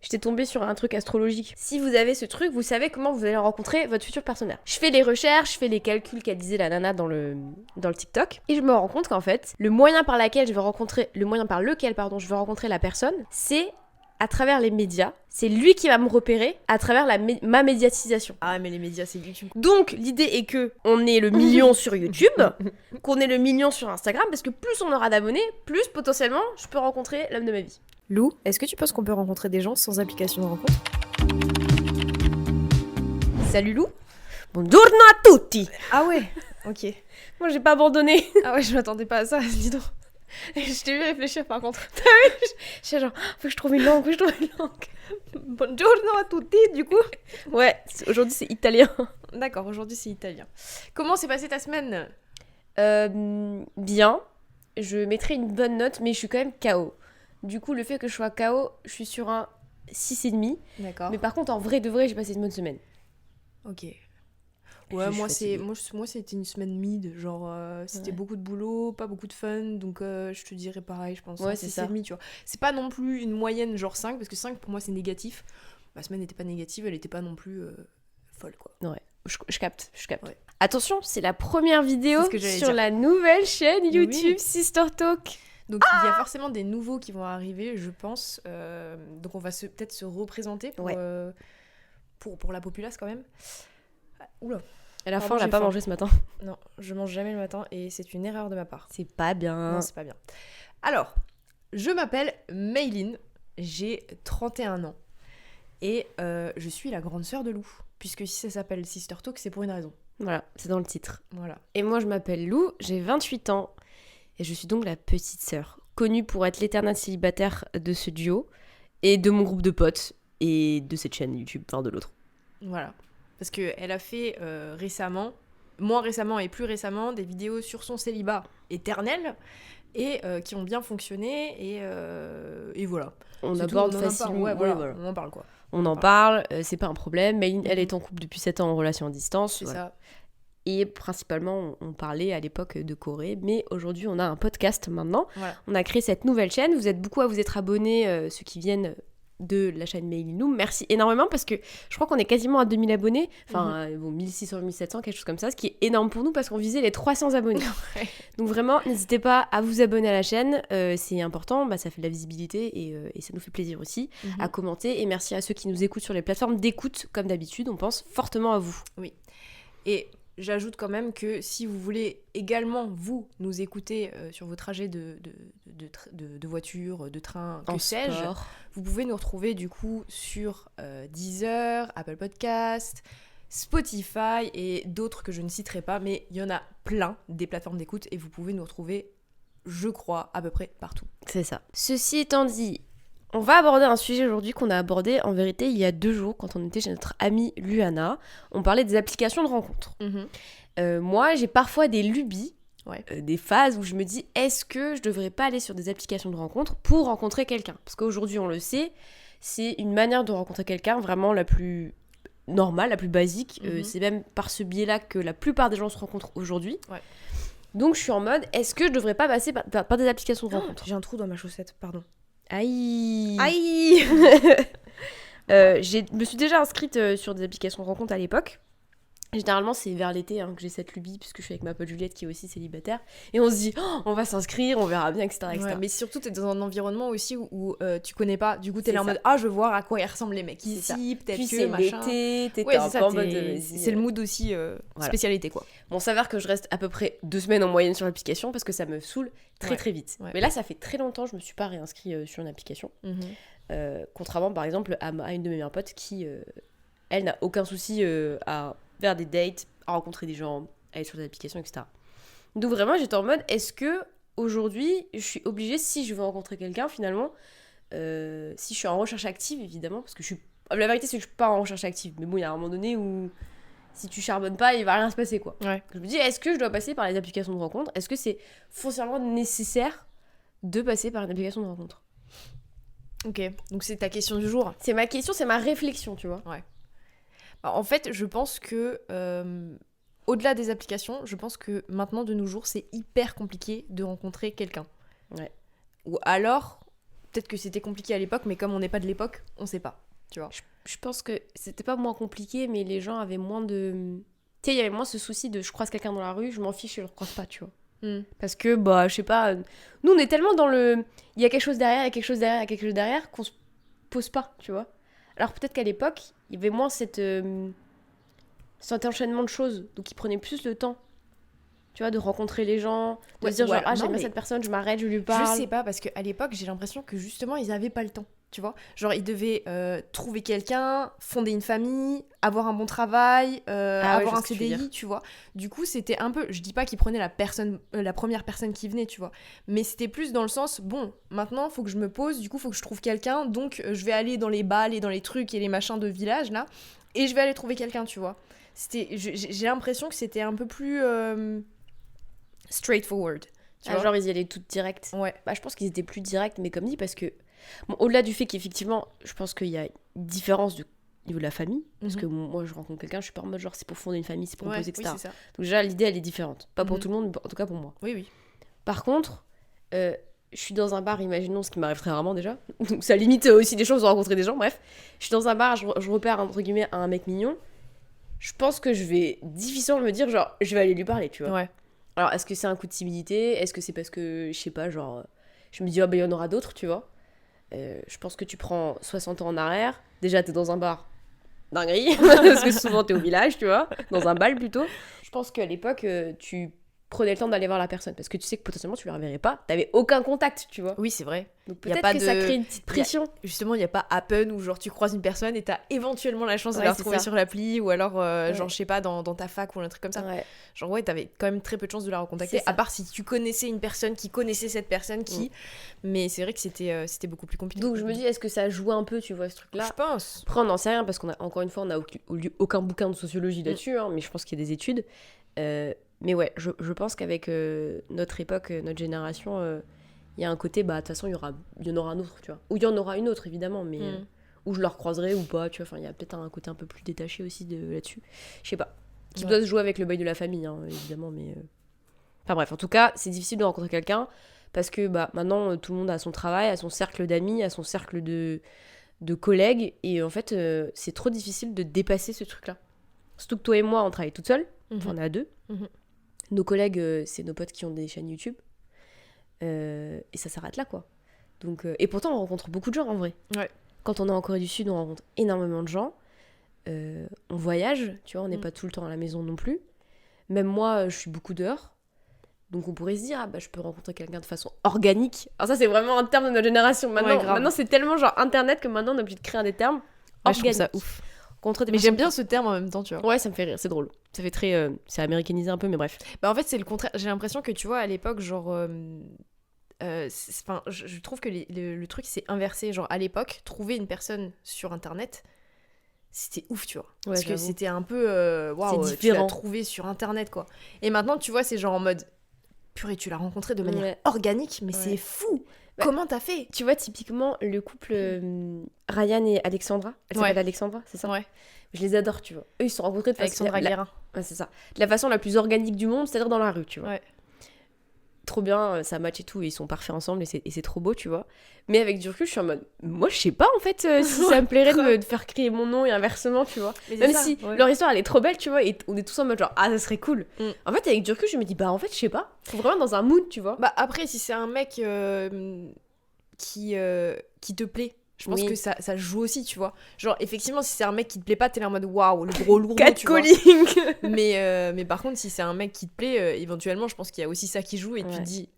J'étais tombée sur un truc astrologique. Si vous avez ce truc, vous savez comment vous allez rencontrer votre futur partenaire. Je fais les recherches, je fais les calculs qu'a disait la nana dans le TikTok, et je me rends compte qu'en fait, le moyen par lequel je vais rencontrer la personne, c'est à travers les médias. C'est lui qui va me repérer à travers ma médiatisation. Ah, mais les médias, c'est YouTube. Donc, l'idée est que on ait le million sur YouTube, qu'on ait le million sur Instagram, parce que plus on aura d'abonnés, plus potentiellement je peux rencontrer l'homme de ma vie. Lou, est-ce que tu penses qu'on peut rencontrer des gens sans application de rencontre? Salut Lou. Buongiorno a tutti. Ah ouais, ok. Moi, j'ai pas abandonné. Ah ouais, je m'attendais pas à ça, dis donc. Je t'ai vu réfléchir par contre. J'étais genre, faut que je trouve une langue, Buongiorno a tutti, du coup. Ouais, aujourd'hui c'est italien. D'accord, aujourd'hui c'est italien. Comment s'est passée ta semaine? Bien. Je mettrai une bonne note, mais je suis quand même KO. Du coup, le fait que je sois KO, je suis sur un 6,5. D'accord. Mais par contre, en vrai de vrai, j'ai passé une bonne semaine. Ok. Ouais, moi c'était une semaine mid, genre c'était beaucoup de boulot, pas beaucoup de fun, donc je te dirais pareil, je pense. Ouais, c'est ça. 6,5, tu vois. C'est pas non plus une moyenne genre 5, parce que 5 pour moi c'est négatif. Ma semaine n'était pas négative, elle était pas non plus folle, quoi. Ouais, je capte. Ouais. Attention, c'est la première vidéo C'est ce que j'allais sur dire. la nouvelle chaîne YouTube Oui. Sister Talk. Donc il y a forcément des nouveaux qui vont arriver, je pense. Donc on va peut-être se représenter pour la populace quand même. Oula. À la Pardon, fin, on n'a j'ai pas faim. mangé ce matin. Non, je mange jamais le matin et c'est une erreur de ma part. C'est pas bien. Non, c'est pas bien. Alors, je m'appelle Maylin, j'ai 31 ans et je suis la grande sœur de Lou. Puisque si ça s'appelle Sister Talk, c'est pour une raison. Voilà, c'est dans le titre. Voilà. Et moi, je m'appelle Lou, j'ai 28 ans et je suis donc la petite sœur, connue pour être l'éternelle célibataire de ce duo et de mon groupe de potes et de cette chaîne YouTube, enfin de l'autre. Voilà. Parce qu'elle a fait récemment, moins récemment et plus récemment, des vidéos sur son célibat éternel et qui ont bien fonctionné et voilà. On C'est aborde tout, on en facilement. parle. Ouais, Voilà. On en parle quoi. On en parle, c'est pas un problème. Mais elle est en couple depuis 7 ans en relation à distance. C'est voilà. ça. Et principalement, on parlait à l'époque de Corée. Mais aujourd'hui, on a un podcast maintenant. Voilà. On a créé cette nouvelle chaîne. Vous êtes beaucoup à vous être abonnés, ceux qui viennent de la chaîne Maylin. Merci énormément parce que je crois qu'on est quasiment à 2000 abonnés. Enfin, 1600, 1700, quelque chose comme ça. Ce qui est énorme pour nous parce qu'on visait les 300 abonnés. Ouais. Donc vraiment, n'hésitez pas à vous abonner à la chaîne. C'est important, ça fait de la visibilité et ça nous fait plaisir aussi. À commenter. Et merci à ceux qui nous écoutent sur les plateformes d'écoute. Comme d'habitude, on pense fortement à vous. Oui. Et j'ajoute quand même que si vous voulez également, vous, nous écouter sur vos trajets de voiture, de train, que sais-je, vous pouvez nous retrouver du coup sur Deezer, Apple Podcast, Spotify et d'autres que je ne citerai pas, mais il y en a plein des plateformes d'écoute et vous pouvez nous retrouver, je crois, à peu près partout. C'est ça. Ceci étant dit, on va aborder un sujet aujourd'hui qu'on a abordé en vérité il y a 2 jours quand on était chez notre amie Luana. On parlait des applications de rencontres. Moi, j'ai parfois des lubies, des phases où je me dis est-ce que je devrais pas aller sur des applications de rencontres pour rencontrer quelqu'un? Parce qu'aujourd'hui, on le sait, c'est une manière de rencontrer quelqu'un vraiment la plus normale, la plus basique. C'est même par ce biais-là que la plupart des gens se rencontrent aujourd'hui. Ouais. Donc je suis en mode est-ce que je devrais pas passer par des applications de rencontres? J'ai un trou dans ma chaussette, pardon. Aïe. Je me suis déjà inscrite sur des applications de rencontres à l'époque. Généralement, c'est vers l'été que j'ai cette lubie, puisque je suis avec ma pote Juliette qui est aussi célibataire. Et on se dit, on va s'inscrire, on verra bien, etc. Ouais, mais surtout, t'es dans un environnement aussi où tu connais pas. Du coup, t'es là en mode, je veux voir à quoi ils ressemblent les mecs ici, peut-être puis que c'est machin. l'été, t'es ouais, un peu en mode... c'est le mood aussi, spécialité quoi. Bon, s'avère que je reste à peu près 2 semaines en moyenne sur l'application parce que ça me saule très vite. Ouais. Mais là, ça fait très longtemps que je me suis pas réinscrite sur une application. Contrairement, par exemple, à une de mes meilleures potes qui, elle, n'a aucun souci à faire des dates, à rencontrer des gens, à être sur des applications, etc. Donc vraiment, j'étais en mode, est-ce que aujourd'hui, je suis obligée, si je veux rencontrer quelqu'un, finalement, si je suis en recherche active, évidemment, parce que la vérité, c'est que je suis pas en recherche active, mais bon, il y a un moment donné où si tu charbonnes pas, il va rien se passer, quoi. Ouais. Je me dis, est-ce que je dois passer par les applications de rencontre? Est-ce que c'est foncièrement nécessaire de passer par une application de rencontre? Ok, donc c'est ta question du jour. C'est ma question, c'est ma réflexion, tu vois. Ouais. En fait, je pense que, au-delà des applications, je pense que maintenant, de nos jours, c'est hyper compliqué de rencontrer quelqu'un. Ouais. Ou alors, peut-être que c'était compliqué à l'époque, mais comme on n'est pas de l'époque, on sait pas, tu vois. Je pense que c'était pas moins compliqué, mais les gens avaient moins de... Tu sais, il y avait moins ce souci de je croise quelqu'un dans la rue, je m'en fiche, je le croise pas, tu vois. Parce que, je sais pas, nous on est tellement dans le... Il y a quelque chose derrière, il y a quelque chose derrière, il y a quelque chose derrière qu'on se pose pas, tu vois. Alors peut-être qu'à l'époque, il y avait moins cet enchaînement de choses, donc ils prenaient plus le temps, tu vois, de rencontrer les gens, de se dire genre, j'aime bien cette personne, je m'arrête, je lui parle. Je sais pas, parce qu'à l'époque, j'ai l'impression que justement, ils avaient pas le temps. Tu vois, genre ils devaient trouver quelqu'un, fonder une famille, avoir un bon travail, avoir un CDI, tu vois. Du coup, c'était un peu, je dis pas qu'ils prenaient la première personne qui venait, tu vois, mais c'était plus dans le sens, bon, maintenant faut que je me pose, du coup faut que je trouve quelqu'un, donc je vais aller dans les balles et dans les trucs et les machins de village là, et je vais aller trouver quelqu'un, tu vois. J'ai l'impression que c'était un peu plus straightforward. Tu vois, genre ils y allaient toutes directes. Ouais. Je pense qu'ils étaient plus directs, mais comme dit, parce que bon, au-delà du fait qu'effectivement, je pense qu'il y a une différence au niveau de la famille, parce que moi je rencontre quelqu'un, je suis pas en mode genre c'est pour fonder une famille, c'est pour me poser, etc. Oui, c'est ça. Donc déjà l'idée elle est différente, pas pour tout le monde, mais en tout cas pour moi. Oui. Par contre, je suis dans un bar, imaginons ce qui m'arrive très rarement déjà, donc ça limite aussi des chances de rencontrer des gens, bref. Je suis dans un bar, je repère entre guillemets un mec mignon, je pense que je vais difficilement me dire genre je vais aller lui parler, tu vois. Ouais. Alors est-ce que c'est un coup de timidité, est-ce que c'est parce que, je sais pas, genre, je me dis il y en aura d'autres, tu vois. Je pense que tu prends 60 ans en arrière, déjà t'es dans un bar, dinguerie, parce que souvent t'es au village, tu vois, dans un bal plutôt. Je pense qu'à l'époque, tu prenais le temps d'aller voir la personne, parce que tu sais que potentiellement tu la reverrais pas, t'avais aucun contact, tu vois. Oui, c'est vrai. Donc peut-être que ça crée une petite pression. Justement, il n'y a pas Happen où genre tu croises une personne et t'as éventuellement la chance de la retrouver sur l'appli, ou alors genre je sais pas, dans ta fac ou un truc comme ça. Ouais. Genre ouais, t'avais quand même très peu de chances de la recontacter, à part si tu connaissais une personne qui connaissait cette personne qui... Mais c'est vrai que c'était beaucoup plus compliqué. Donc je me dis, est-ce que ça joue un peu, tu vois, ce truc-là? Je pense. Après on n'en sait rien, parce encore une fois, on n'a aucun bouquin de sociologie là-dessus, hein, mais je pense qu'il y a des études. Mais ouais, je pense qu'avec notre époque, notre génération, il y a un côté, de toute façon, il y en aura un autre, tu vois. Ou il y en aura une autre, évidemment, mais où je la recroiserai ou pas, tu vois. Enfin, il y a peut-être un côté un peu plus détaché aussi là-dessus. Je sais pas. Qui doit se jouer avec le bail de la famille, hein, évidemment, mais... Enfin bref, en tout cas, c'est difficile de rencontrer quelqu'un, parce que maintenant, tout le monde a son travail, a son cercle d'amis, a son cercle de collègues, et en fait, c'est trop difficile de dépasser ce truc-là. Surtout que toi et moi, on travaille toutes seules, enfin, on est à deux. Nos collègues, c'est nos potes qui ont des chaînes YouTube. Et ça s'arrête là, quoi. Donc, et pourtant, on rencontre beaucoup de gens, en vrai. Ouais. Quand on est en Corée du Sud, on rencontre énormément de gens. On voyage, tu vois, on n'est pas tout le temps à la maison non plus. Même moi, je suis beaucoup dehors. Donc on pourrait se dire, je peux rencontrer quelqu'un de façon organique. Alors ça, c'est vraiment un terme de notre génération. Maintenant c'est tellement genre Internet que maintenant, on est obligé de créer des termes organiques. Je trouve ça ouf. Mais j'aime bien ce terme en même temps, tu vois. Ouais, ça me fait rire, c'est drôle. Ça fait très... c'est américanisé un peu, mais bref. En fait, c'est le contraire. J'ai l'impression que, tu vois, à l'époque, genre... je trouve que le truc s'est inversé. Genre, à l'époque, trouver une personne sur Internet, c'était ouf, tu vois. Ouais, parce que c'était un peu... Waouh, tu l'as trouvé sur Internet, quoi. Et maintenant, tu vois, c'est genre en mode... Purée, tu l'as rencontré de manière organique, mais c'est fou. Comment t'as fait? Tu vois, typiquement, le couple Ryan et Alexandra. Elle s'appelle Alexandra, c'est ça? Ouais. Je les adore, tu vois. Eux, ils se sont rencontrés de façon... Alexandra Guérin. Ouais, c'est ça. De la façon la plus organique du monde, c'est-à-dire dans la rue, tu vois. Ouais. Trop bien, ça match et tout, et ils sont parfaits ensemble, et c'est trop beau, tu vois. Mais avec du recul, je suis en mode... Moi, je sais pas, en fait, si ça me plairait de faire crier mon nom et inversement, tu vois. Même si leur histoire, elle est trop belle, tu vois, et on est tous en mode genre, ça serait cool. En fait, avec du recul, je me dis, en fait, je sais pas. Faut vraiment dans un mood, tu vois. Après, si c'est un mec qui te plaît, je pense que ça joue aussi, tu vois. Genre, effectivement, si c'est un mec qui te plaît pas, t'es là en mode waouh, le gros lourd. Catcalling. Mais par contre, si c'est un mec qui te plaît, éventuellement, je pense qu'il y a aussi ça qui joue et tu te dis,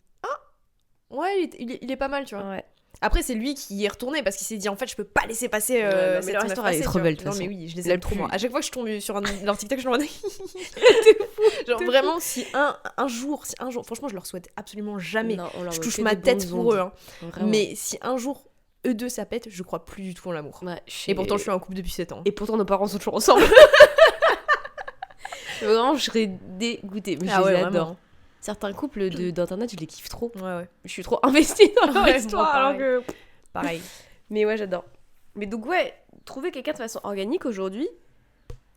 ouais, il est pas mal, tu vois. Ouais. Après, c'est lui qui y est retourné parce qu'il s'est dit en fait, je peux pas laisser passer. Mais leur histoire, elle est trop belle, de toute façon. Non, mais oui, je les aime trop, moi. À chaque fois que je tombe sur leur TikTok, je me demande. Genre, vraiment, si un jour, franchement, je leur souhaite absolument jamais. Non, je touche ma tête pour eux. Hein. Mais si un jour, eux deux ça pète, je crois plus du tout en l'amour. Ouais, et pourtant, je suis en couple depuis 7 ans. Et pourtant, nos parents sont toujours ensemble. Vraiment, je serais dégoûtée. Mais je les adore. Vraiment. Certains couples d'internet, je les kiffe trop. Ouais. Je suis trop investie dans leur histoire, alors que... Pareil. Mais ouais, j'adore. Mais donc trouver quelqu'un de façon organique aujourd'hui,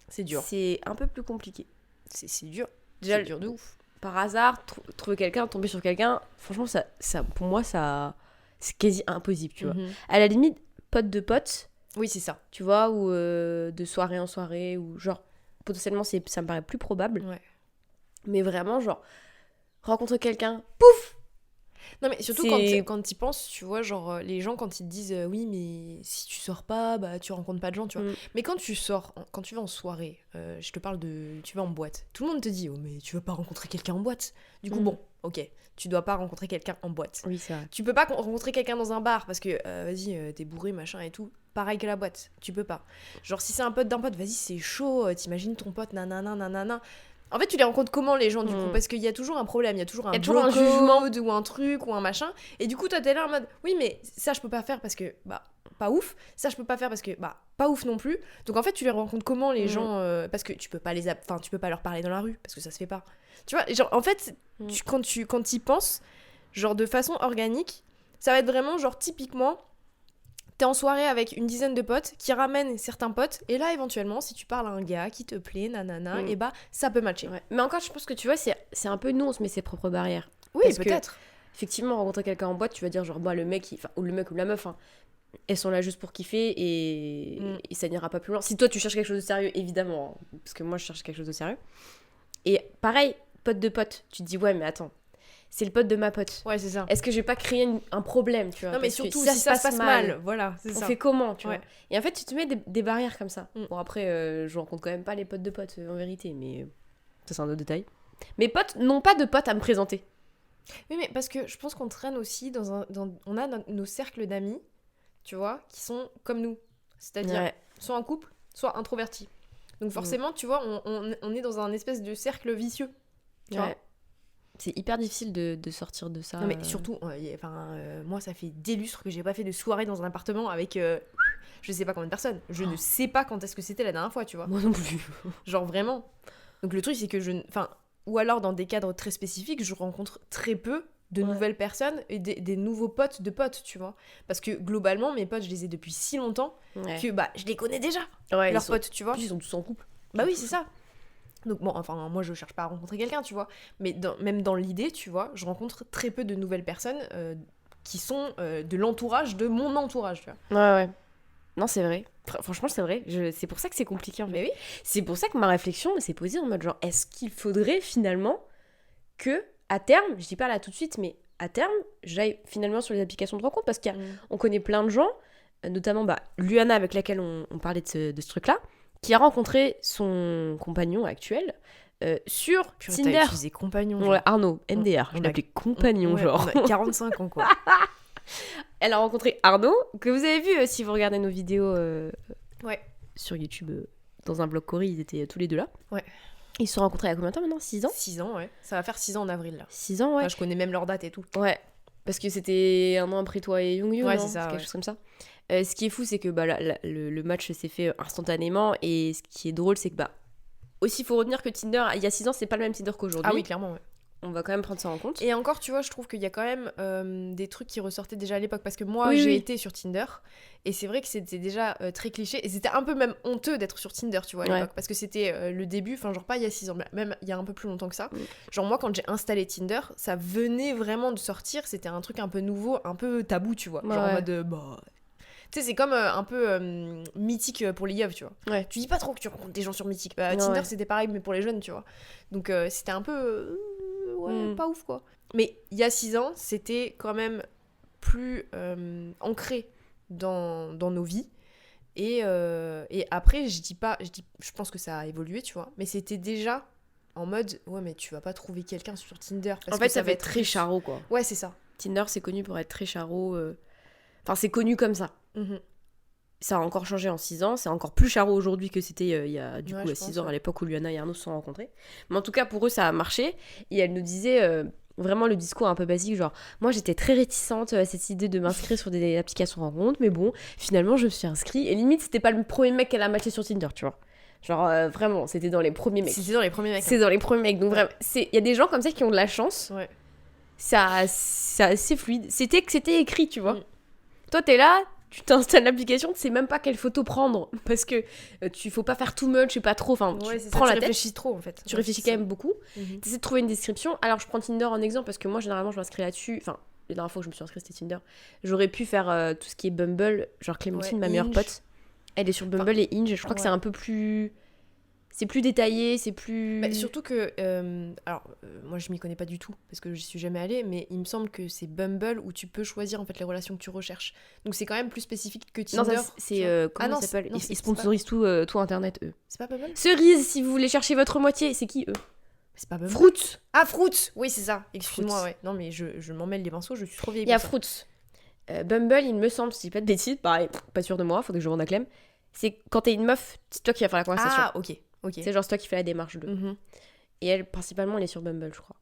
c'est dur. C'est un peu plus compliqué. C'est dur. Déjà, c'est dur de ouf. Par hasard, trouver quelqu'un, tomber sur quelqu'un, franchement, ça pour moi, ça c'est quasi impossible, tu vois. À la limite, pote de pote. Oui, c'est ça. Tu vois, ou de soirée en soirée, ou genre, potentiellement, ça me paraît plus probable. Ouais. Mais vraiment, genre, rencontrer quelqu'un, pouf! Non, mais surtout quand tu y penses, tu vois, genre, les gens, quand ils te disent oui, mais si tu sors pas, bah tu rencontres pas de gens, tu vois. Mais quand tu sors, quand tu vas en soirée, je te parle de. Tu vas en boîte, tout le monde te dit, oh, mais tu vas pas rencontrer quelqu'un en boîte. Du coup, bon, ok, tu dois pas rencontrer quelqu'un en boîte. Oui, c'est vrai. Tu peux pas rencontrer quelqu'un dans un bar parce que, vas-y, t'es bourré, machin et tout. Pareil que la boîte, tu peux pas. Genre, si c'est un pote d'un pote, vas-y, c'est chaud, t'imagines ton pote, nanana. En fait, tu les rencontres comment, les gens, du coup? Parce qu'il y a toujours un problème, il y a toujours un jugement ou un truc ou un machin. Et du coup, toi, t'es là en mode, oui, mais ça, je peux pas faire parce que, bah, pas ouf. Ça, je peux pas faire parce que, bah, pas ouf non plus. Donc, en fait, tu les rencontres comment, les gens? Parce que tu peux pas tu peux pas leur parler dans la rue parce que ça se fait pas. Tu vois, genre, en fait, quand t'y penses, genre, de façon organique, ça va être vraiment, genre, typiquement. T'es en soirée avec une dizaine de potes qui ramènent certains potes, et là éventuellement si tu parles à un gars qui te plaît, nanana, et bah ça peut matcher. Ouais. Mais encore, je pense que tu vois, c'est un peu nous, on se met ses propres barrières. Oui, peut-être. Effectivement, rencontrer quelqu'un en boîte, tu vas dire genre, bah, le mec ou la meuf, hein, elles sont là juste pour kiffer et ça n'ira pas plus loin. Si toi tu cherches quelque chose de sérieux, évidemment, hein, parce que moi je cherche quelque chose de sérieux. Et pareil, pote de pote, tu te dis, ouais, mais attends. C'est le pote de ma pote. Ouais, c'est ça. Est-ce que je vais pas créer un problème, tu vois? Non, mais surtout si ça se passe mal. Voilà, c'est ça. On fait comment, tu vois? Et en fait, tu te mets des barrières comme ça. Bon, après, je rencontre quand même pas les potes de potes, en vérité, mais ça, c'est un autre détail. Mes potes n'ont pas de potes à me présenter. Oui, mais parce que je pense qu'on traîne aussi on a nos cercles d'amis, tu vois, qui sont comme nous. C'est-à-dire, soit en couple, soit introvertis. Donc forcément, tu vois, on est dans un espèce de cercle vicieux. Tu vois. C'est hyper difficile de sortir de ça. Non, mais surtout, moi, ça fait des lustres que j'ai pas fait de soirée dans un appartement avec je sais pas combien de personnes. Je ne sais pas quand est-ce que c'était la dernière fois, tu vois. Moi non plus. Genre vraiment. Donc le truc, c'est que ou alors dans des cadres très spécifiques, je rencontre très peu de nouvelles personnes et des nouveaux potes de potes, tu vois. Parce que globalement, mes potes, je les ai depuis si longtemps que bah je les connais déjà. Leurs potes, tu vois. Ils sont tous en couple. Bah oui, c'est ça. Donc bon, enfin, moi je cherche pas à rencontrer quelqu'un, tu vois. Mais même dans l'idée, tu vois, je rencontre très peu de nouvelles personnes qui sont de l'entourage de mon entourage, tu vois. Ouais. Non, c'est vrai. Franchement, c'est vrai. C'est pour ça que c'est compliqué, en fait. Mais oui. C'est pour ça que ma réflexion s'est posée en mode genre, est-ce qu'il faudrait finalement que, à terme, je dis pas là tout de suite, mais à terme, j'aille finalement sur les applications de rencontre parce qu'on connaît plein de gens, notamment Luana avec laquelle on parlait de ce truc-là, qui a rencontré son compagnon actuel sur Tinder. T'as utilisé compagnon. Ouais, Arnaud, MDR. Je l'appelais compagnon, genre. On a 45 ans, quoi. Elle a rencontré Arnaud, que vous avez vu si vous regardez nos vidéos sur YouTube, dans un blog Corée, ils étaient tous les deux là. Ouais. Ils se sont rencontrés il y a combien de temps maintenant? 6 ans? 6 ans, ouais. Ça va faire 6 ans en avril, là. 6 ans, ouais. Enfin, je connais même leur date et tout. Ouais. Parce que c'était un an après toi et Young, ouais, c'est ça. Quelque chose comme ça. Ce qui est fou, c'est que le match s'est fait instantanément. Et ce qui est drôle, c'est que aussi, il faut retenir que Tinder, il y a 6 ans, c'est pas le même Tinder qu'aujourd'hui. Ah oui, clairement, ouais. On va quand même prendre ça en compte. Et encore, tu vois, je trouve qu'il y a quand même des trucs qui ressortaient déjà à l'époque. Parce que moi, j'ai été sur Tinder. Et c'est vrai que c'était déjà très cliché. Et c'était un peu même honteux d'être sur Tinder, tu vois, à l'époque. Parce que c'était le début, enfin, genre pas il y a 6 ans, même il y a un peu plus longtemps que ça. Genre, moi, quand j'ai installé Tinder, ça venait vraiment de sortir. C'était un truc un peu nouveau, un peu tabou, tu vois. Genre en mode, tu sais, c'est comme un peu mythique pour les yeux, tu vois. Ouais. Tu dis pas trop que tu rencontres des gens sur mythique. Tinder, c'était pareil, mais pour les jeunes, tu vois. Donc, c'était un peu... pas ouf, quoi. Mais il y a 6 ans, c'était quand même plus ancré dans nos vies. Et après, je pense que ça a évolué, tu vois. Mais c'était déjà en mode, ouais, mais tu vas pas trouver quelqu'un sur Tinder. Parce en fait, ça va être très charo, quoi. Ouais, c'est ça. Tinder, c'est connu pour être très charo. Enfin, c'est connu comme ça. Ça a encore changé en 6 ans. C'est encore plus charo aujourd'hui que c'était il y a 6 ans, à l'époque où Luana et Arnaud se sont rencontrés. Mais en tout cas, pour eux, ça a marché. Et elle nous disait... vraiment le discours un peu basique, genre moi j'étais très réticente à cette idée de m'inscrire sur des applications rencontres, mais bon finalement je me suis inscrite et limite c'était pas le premier mec qu'elle a matché sur Tinder, tu vois, genre vraiment c'était dans les premiers mecs. C'est dans les premiers mecs, donc vraiment il y a des gens comme ça qui ont de la chance. C'est assez fluide, c'était écrit, tu vois. Toi t'es là, tu t'installes l'application, tu sais même pas quelle photo prendre parce que tu faut pas faire too much et pas trop, enfin tu prends la tête, réfléchis trop en fait. Tu réfléchis quand même beaucoup. Tu essaies de trouver une description. Alors je prends Tinder en exemple parce que moi généralement je m'inscris là-dessus, enfin la dernière fois que je me suis inscrite, c'était Tinder. J'aurais pu faire tout ce qui est Bumble. Genre Clémentine, ma meilleure pote, elle est sur Bumble et Hinge. Je crois que c'est un peu plus... C'est plus détaillé, c'est plus... surtout que... moi, je m'y connais pas du tout, parce que j'y suis jamais allée, mais il me semble que c'est Bumble où tu peux choisir, en fait, les relations que tu recherches. Donc, c'est quand même plus spécifique que Tinder. Non, ça, c'est... comment ça s'appelle ? Ils sponsorisent tout Internet, eux. C'est pas Bumble ? Cerise, si vous voulez chercher votre moitié, c'est qui, eux ? C'est pas Bumble ? Fruits. Ah, Fruits. Oui, c'est ça. Excuse-moi, ouais. Non, mais je m'en mêle les pinceaux, je suis trop vieille. Il y a Fruits. Bumble, il me semble, si je dis pas de bêtises, pareil, pas sûr de moi, faudrait que je demande à Clem. C'est quand t'es une meuf, c'est toi qui vas faire la conversation. Ah, ok. C'est genre c'est toi qui fais la démarche de. Et elle, principalement, elle est sur Bumble, je crois.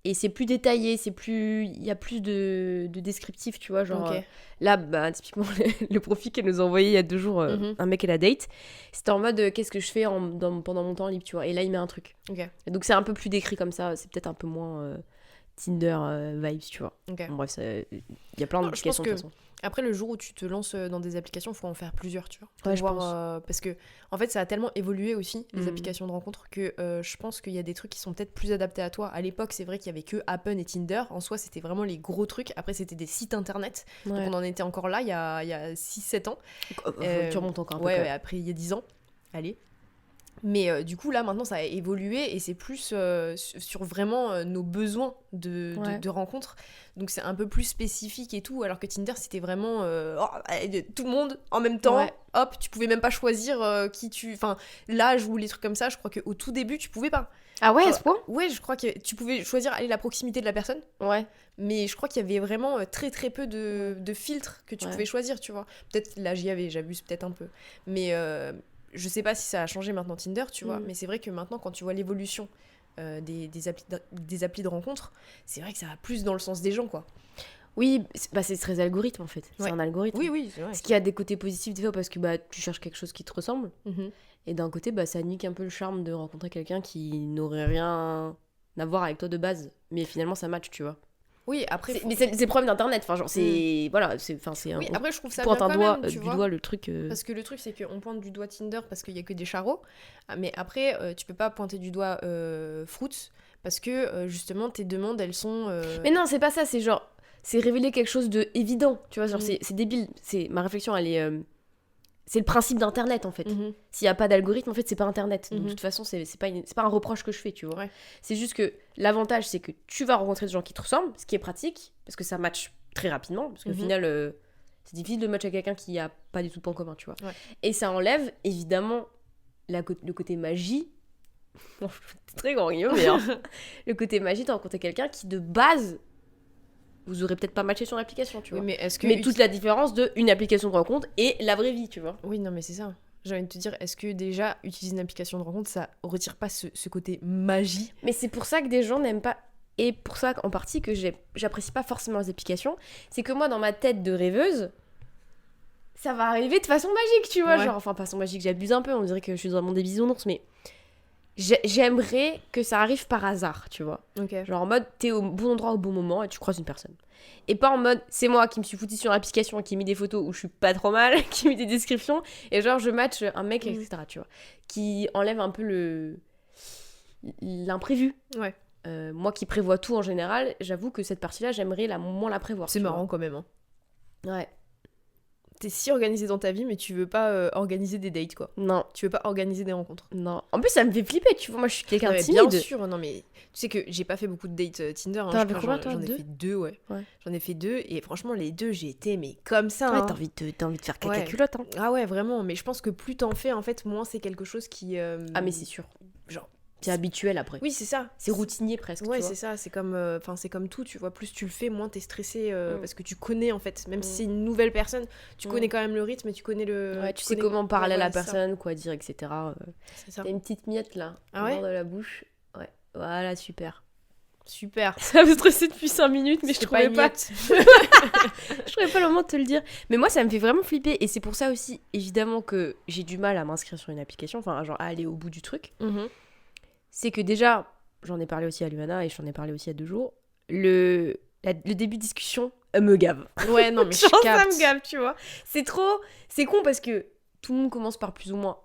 Et c'est plus détaillé, c'est plus... Il y a plus de descriptifs, tu vois, genre... là, bah, typiquement, le profil qu'elle nous a envoyé il y a 2 jours, un mec et la date, c'était en mode, qu'est-ce que je fais pendant mon temps libre, tu vois. Et là, il met un truc. Et donc, c'est un peu plus décrit comme ça, c'est peut-être un peu moins Tinder vibes, tu vois. Bon, bref, il y a plein d'applications, de toute façon. Après, le jour où tu te lances dans des applications, il faut en faire plusieurs, tu vois. Ouais, je pense. Parce que, en fait, ça a tellement évolué aussi, les applications de rencontres, que je pense qu'il y a des trucs qui sont peut-être plus adaptés à toi. À l'époque, c'est vrai qu'il y avait que Happen et Tinder. En soi, c'était vraiment les gros trucs. Après, c'était des sites internet. Donc, on en était encore là, il y a 6-7 ans. Tu remontes encore un peu. Ouais, après, il y a 10 ans. Allez. Mais du coup, là, maintenant, ça a évolué et c'est plus sur vraiment nos besoins de rencontres. Donc, c'est un peu plus spécifique et tout. Alors que Tinder, c'était vraiment tout le monde en même temps. Ouais. Hop, tu pouvais même pas choisir qui tu... Enfin, l'âge ou les trucs comme ça, je crois qu'au tout début, tu pouvais pas. Ah ouais, à ce point ? Ouais, je crois que tu pouvais choisir la proximité de la personne. Ouais. Mais je crois qu'il y avait vraiment très très peu de filtres que tu pouvais choisir, tu vois. Peut-être là, j'abuse peut-être un peu. Mais... je sais pas si ça a changé maintenant Tinder, tu vois, mais c'est vrai que maintenant, quand tu vois l'évolution des applis de rencontres, c'est vrai que ça va plus dans le sens des gens, quoi. Oui, c'est très algorithme, en fait. C'est un algorithme. Oui, c'est vrai. Ce qui a des côtés positifs, des fois, parce que tu cherches quelque chose qui te ressemble. Et d'un côté, ça nique un peu le charme de rencontrer quelqu'un qui n'aurait rien à voir avec toi de base. Mais finalement, ça match, tu vois. Oui, après... Mais c'est le problème d'Internet, enfin, genre, c'est... Voilà, c'est... Oui, après, je trouve ça pointe bien quand même, du doigt le truc... Parce que le truc, c'est qu'on pointe du doigt Tinder parce qu'il y a que des charros. Mais après, tu peux pas pointer du doigt Fruits parce que, justement, tes demandes, elles sont... Mais non, c'est pas ça, c'est genre... C'est révéler quelque chose de évident, tu vois, genre, c'est débile. Ma réflexion, elle est... C'est le principe d'Internet, en fait. S'il n'y a pas d'algorithme, en fait, c'est pas Internet. Donc, de toute façon, c'est pas un reproche que je fais, tu vois. Ouais. C'est juste que l'avantage, c'est que tu vas rencontrer des gens qui te ressemblent, ce qui est pratique, parce que ça match très rapidement, parce qu'au final, c'est difficile de matcher avec quelqu'un qui n'a pas du tout de point commun, tu vois. Ouais. Et ça enlève, évidemment, le côté magie. C'est très grand guillaume, mais le côté magie de rencontrer quelqu'un qui, de base... Vous aurez peut-être pas matché sur l'application, tu vois. Oui, mais toute la différence de une application de rencontre et la vraie vie, tu vois. Oui, non, mais c'est ça. J'ai envie de te dire, est-ce que déjà, utiliser une application de rencontre, ça retire pas ce côté magie ? Mais c'est pour ça que des gens n'aiment pas... Et pour ça, en partie, que j'apprécie pas forcément les applications. C'est que moi, dans ma tête de rêveuse, ça va arriver de façon magique, tu vois. Genre, enfin, façon magique, j'abuse un peu. On dirait que je suis dans le monde des bisounours, mais... J'aimerais que ça arrive par hasard, tu vois. Okay. Genre en mode, t'es au bon endroit au bon moment et tu croises une personne. Et pas en mode, c'est moi qui me suis foutie sur l'application et qui met des photos où je suis pas trop mal, qui met des descriptions, et genre je match un mec, etc., tu vois. Qui enlève un peu l'imprévu. Ouais. Moi qui prévois tout en général, j'avoue que cette partie-là, j'aimerais moins la prévoir. C'est marrant quand même. Hein. Ouais. T'es si organisée dans ta vie, mais tu veux pas organiser des dates, quoi. Non. Tu veux pas organiser des rencontres. Non. En plus, ça me fait flipper, tu vois. Moi, je suis quelqu'un de timide. Bien sûr, non, mais tu sais que j'ai pas fait beaucoup de dates Tinder. Hein, T'en as fait combien, toi ? J'en ai fait 2, ouais. J'en ai fait 2, et franchement, les 2, j'ai été, mais comme ça. Ouais, hein. t'as envie de faire caca culotte, hein. Ah ouais, vraiment. Mais je pense que plus t'en fais, en fait, moins c'est quelque chose qui. Ah, mais c'est sûr. Genre. C'est habituel après. Oui, c'est ça. C'est routinier presque. Ouais, tu vois. c'est ça. C'est comme tout, tu vois. Plus tu le fais, moins t'es stressé parce que tu connais en fait. Même si c'est une nouvelle personne, tu connais quand même le rythme et tu connais le. Ouais, tu sais comment parler à la personne, quoi dire, etc. C'est ça. T'as une petite miette là, au bord de la bouche. Ouais, voilà, super. Super. Ça me stressait depuis 5 minutes, mais je trouvais pas. Je trouvais pas le moment de te le dire. Mais moi, ça me fait vraiment flipper. Et c'est pour ça aussi, évidemment, que j'ai du mal à m'inscrire sur une application, enfin, genre à aller au bout du truc. C'est que déjà, j'en ai parlé aussi à Luana et j'en ai parlé aussi il y a 2 jours, le début de discussion me gave. Ouais, non, mais je capte. Ça me gave, tu vois. C'est con parce que tout le monde commence par plus ou moins...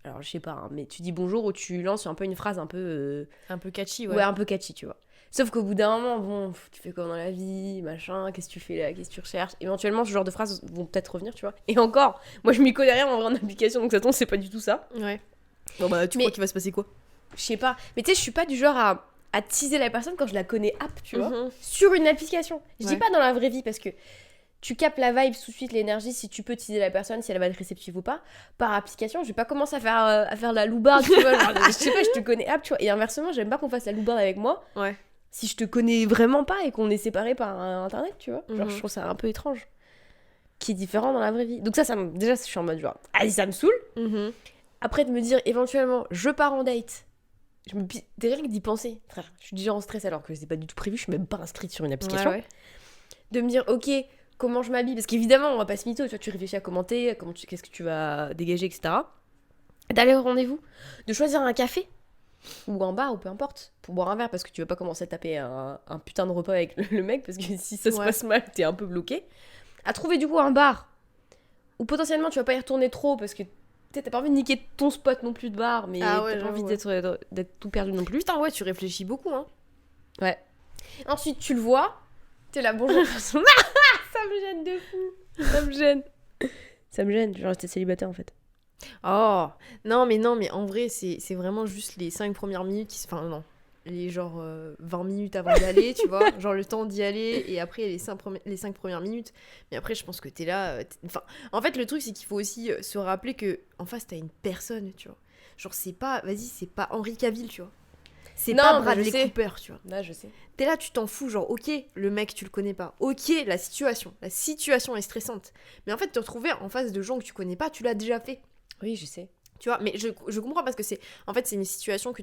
Alors, je sais pas, hein, mais tu dis bonjour ou tu lances un peu une phrase un peu... un peu catchy, ouais. Ouais, un peu catchy, tu vois. Sauf qu'au bout d'un moment, bon, tu fais comme dans la vie, machin, qu'est-ce que tu fais là, qu'est-ce que tu recherches. Éventuellement, ce genre de phrases vont peut-être revenir, tu vois. Et encore, moi je m'y connais rien en vrai en application, donc ça tombe, c'est pas du tout ça. Ouais. Bon bah, tu crois qu'il va se passer quoi? Je sais pas. Mais tu sais, je suis pas du genre à teaser la personne quand je la connais tu vois, sur une application. Je dis pas dans la vraie vie parce que tu captes la vibe tout de suite, l'énergie, si tu peux teaser la personne, si elle va être réceptive ou pas. Par application, je vais pas commencer à faire la loubarde, tu vois. Genre, je sais pas, je te connais tu vois. Et inversement, j'aime pas qu'on fasse la loubarde avec moi. Ouais. Si je te connais vraiment pas et qu'on est séparés par internet, tu vois. Genre, je trouve ça un peu étrange. Qui est différent dans la vraie vie. Donc ça déjà, je suis en mode genre, allez, ça me saoule. Après, de me dire, éventuellement, je pars en date. T'es rien que d'y penser. Frère, je suis déjà en stress alors que c'est pas du tout prévu, je suis même pas inscrite sur une application. Ouais. De me dire, ok, comment je m'habille, parce qu'évidemment, on va pas se mytho, tu vois, tu réfléchis à commenter, qu'est-ce que tu vas dégager, etc. D'aller au rendez-vous, de choisir un café, ou un bar, ou peu importe, pour boire un verre, parce que tu vas pas commencer à taper un putain de repas avec le mec, parce que si ça se passe mal, t'es un peu bloqué. À trouver du coup un bar, où potentiellement tu vas pas y retourner trop, parce que t'as pas envie de niquer ton spot non plus de bar, mais t'as pas envie d'être tout perdu non plus. Putain, ouais, tu réfléchis beaucoup, hein. Ouais. Ensuite, tu le vois, t'es là, bonjour. Ça me gêne de fou. Ça me gêne. Ça me gêne, je vais rester célibataire en fait. Oh, non, mais en vrai, c'est vraiment juste les 5 premières minutes qui... Enfin, non. Les genre 20 minutes avant d'y aller, tu vois. Genre le temps d'y aller et après les 5 premières minutes. Mais après, je pense que t'es là... Enfin, en fait, le truc, c'est qu'il faut aussi se rappeler que en face, t'as une personne, tu vois. Genre, c'est pas... Vas-y, c'est pas Henry Cavill, tu vois. C'est pas Bradley Cooper, tu vois. Là, je sais. T'es là, tu t'en fous, genre, ok, le mec, tu le connais pas. Ok, la situation est stressante. Mais en fait, te retrouver en face de gens que tu connais pas, tu l'as déjà fait. Oui, je sais. Tu vois, mais je comprends parce que c'est une situation